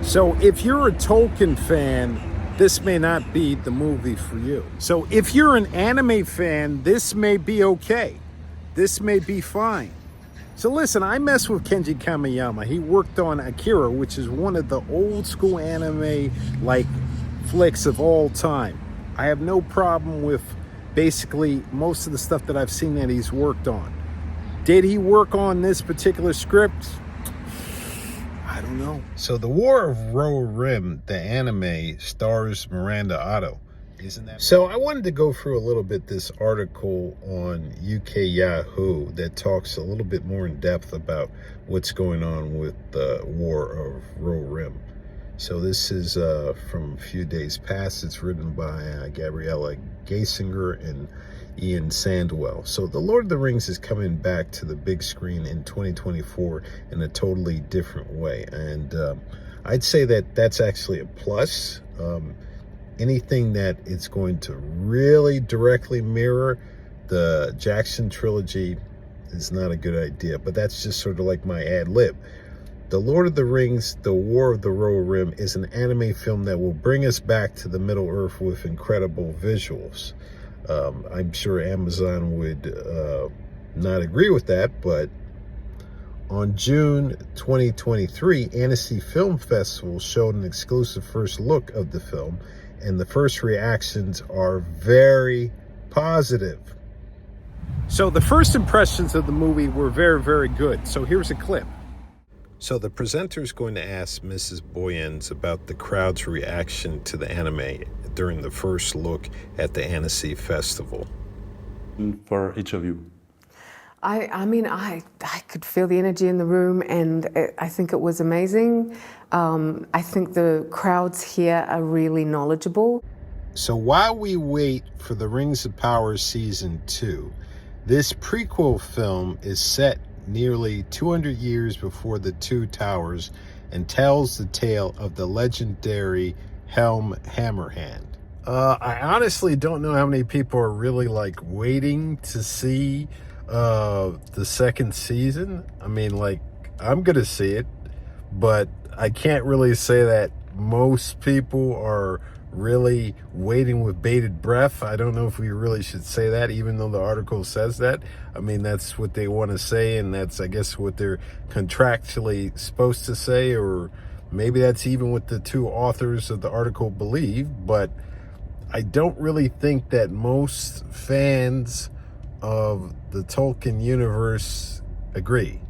So if you're a Tolkien fan, this may not be the movie for you. So if you're an anime fan, this may be okay. This may be fine. So listen, I mess with Kenji Kamiyama. He worked on Akira, which is one of the old school anime like flicks of all time. I have no problem with basically most of the stuff that I've seen that he's worked on. Did he work on this particular script? I don't know. So The War of Rohirrim, the anime, stars Miranda Otto. Isn't that? So I wanted to go through a little bit this article on UK Yahoo that talks a little bit more in depth about what's going on with the War of Rohirrim. So this is from a few days past. It's written by Gabriella Gasinger and Ian Sandwell. So The Lord of the Rings is coming back to the big screen in 2024 in a totally different way. And I'd say that that's actually a plus. Anything that it's going to really directly mirror the Jackson trilogy is not a good idea. But that's just sort of like my ad lib. The Lord of the Rings, The War of the Rohirrim is an anime film that will bring us back to the Middle Earth with incredible visuals. I'm sure Amazon would not agree with that, but on June 2023, Annecy Film Festival showed an exclusive first look of the film, and the first reactions are very positive. So the first impressions of the movie were very, very good. So here's a clip. So the presenter is going to ask Mrs. Boyens about the crowd's reaction to the anime during the first look at the Annecy Festival. For each of you. I could feel the energy in the room, and I think it was amazing. I think the crowds here are really knowledgeable. So while we wait for the Rings of Power Season 2, this prequel film is set nearly 200 years before the Two Towers and tells the tale of the legendary Helm Hammerhand. I honestly don't know how many people are really like waiting to see the second season. I mean, like, I'm gonna see it, but I can't really say that most people are really waiting with bated breath. I don't know if we really should say that, even though the article says that. I mean, that's what they want to say, and that's, I guess, what they're contractually supposed to say, or maybe that's even what the two authors of the article believe. But I don't really think that most fans of the Tolkien universe agree.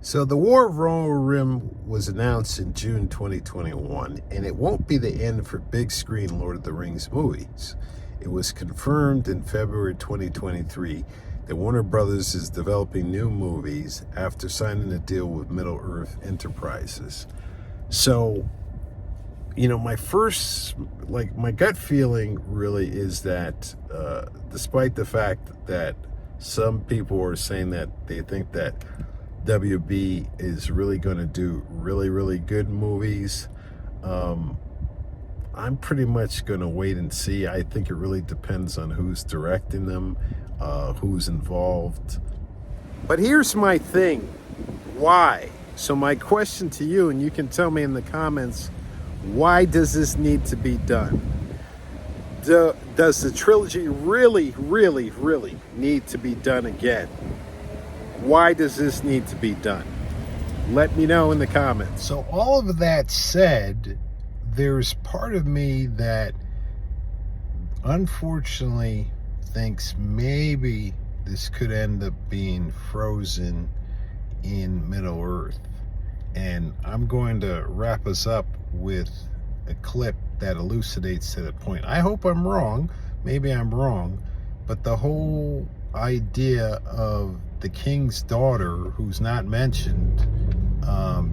So The War of Rohirrim was announced in June 2021, and it won't be the end for big screen Lord of the Rings movies. It was confirmed in February 2023 that Warner Brothers is developing new movies after signing a deal with Middle-earth Enterprises. So, you know, my gut feeling really is that despite the fact that some people are saying that they think that WB is really going to do really, really good movies, I'm pretty much going to wait and see. I think it really depends on who's directing them, who's involved. But here's my thing. Why? So my question to you, and you can tell me in the comments, why does this need to be done? Does the trilogy really, really, really need to be done again? Why does this need to be done? Let me know in the comments. So all of that said, there's part of me that unfortunately thinks maybe this could end up being frozen in Middle Earth. And I'm going to wrap us up with a clip that elucidates to the point. I hope I'm wrong. Maybe I'm wrong. But the whole idea of the king's daughter, who's not mentioned,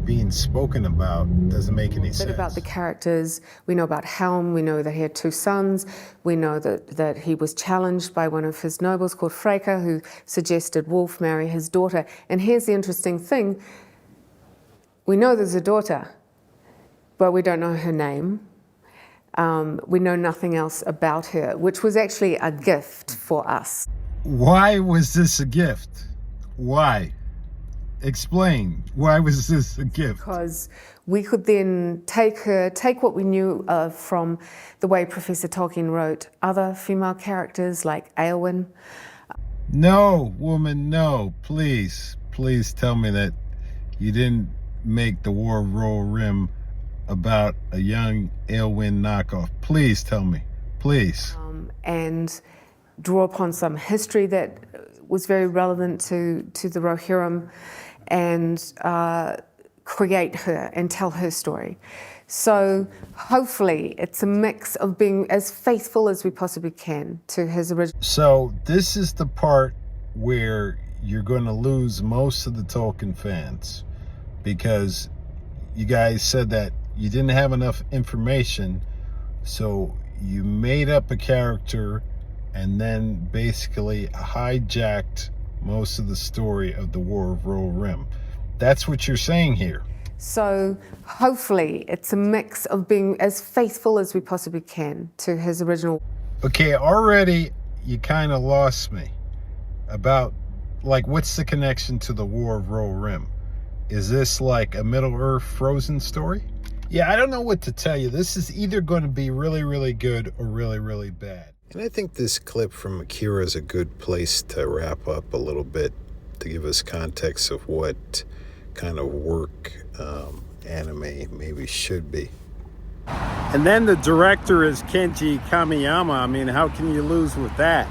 being spoken about doesn't make any sense. About the characters, we know about Helm, we know that he had two sons, we know that he was challenged by one of his nobles called Freka, who suggested Wolf marry his daughter. And here's the interesting thing. We know there's a daughter, but we don't know her name. We know nothing else about her, which was actually a gift for us. Why was this a gift? Why? Explain. Why was this a gift? Because we could then take what we knew of from the way Professor Tolkien wrote other female characters like Eowyn. No, woman, no. Please tell me that you didn't make the War of Rohirrim about a young Eowyn knockoff. Please tell me. Please. And draw upon some history that was very relevant to the Rohirrim and create her and tell her story. So hopefully it's a mix of being as faithful as we possibly can to his original. So this is the part where you're going to lose most of the Tolkien fans, because you guys said that you didn't have enough information, so you made up a character and then basically hijacked most of the story of the War of Rohirrim. That's what you're saying here. So hopefully it's a mix of being as faithful as we possibly can to his original. Okay, already you kind of lost me about, like, what's the connection to the War of Rohirrim? Is this like a Middle-earth Frozen story? Yeah, I don't know what to tell you. This is either going to be really, really good or really, really bad. And I think this clip from Akira is a good place to wrap up a little bit, to give us context of what kind of work anime maybe should be. And then the director is Kenji Kamiyama. I mean, how can you lose with that?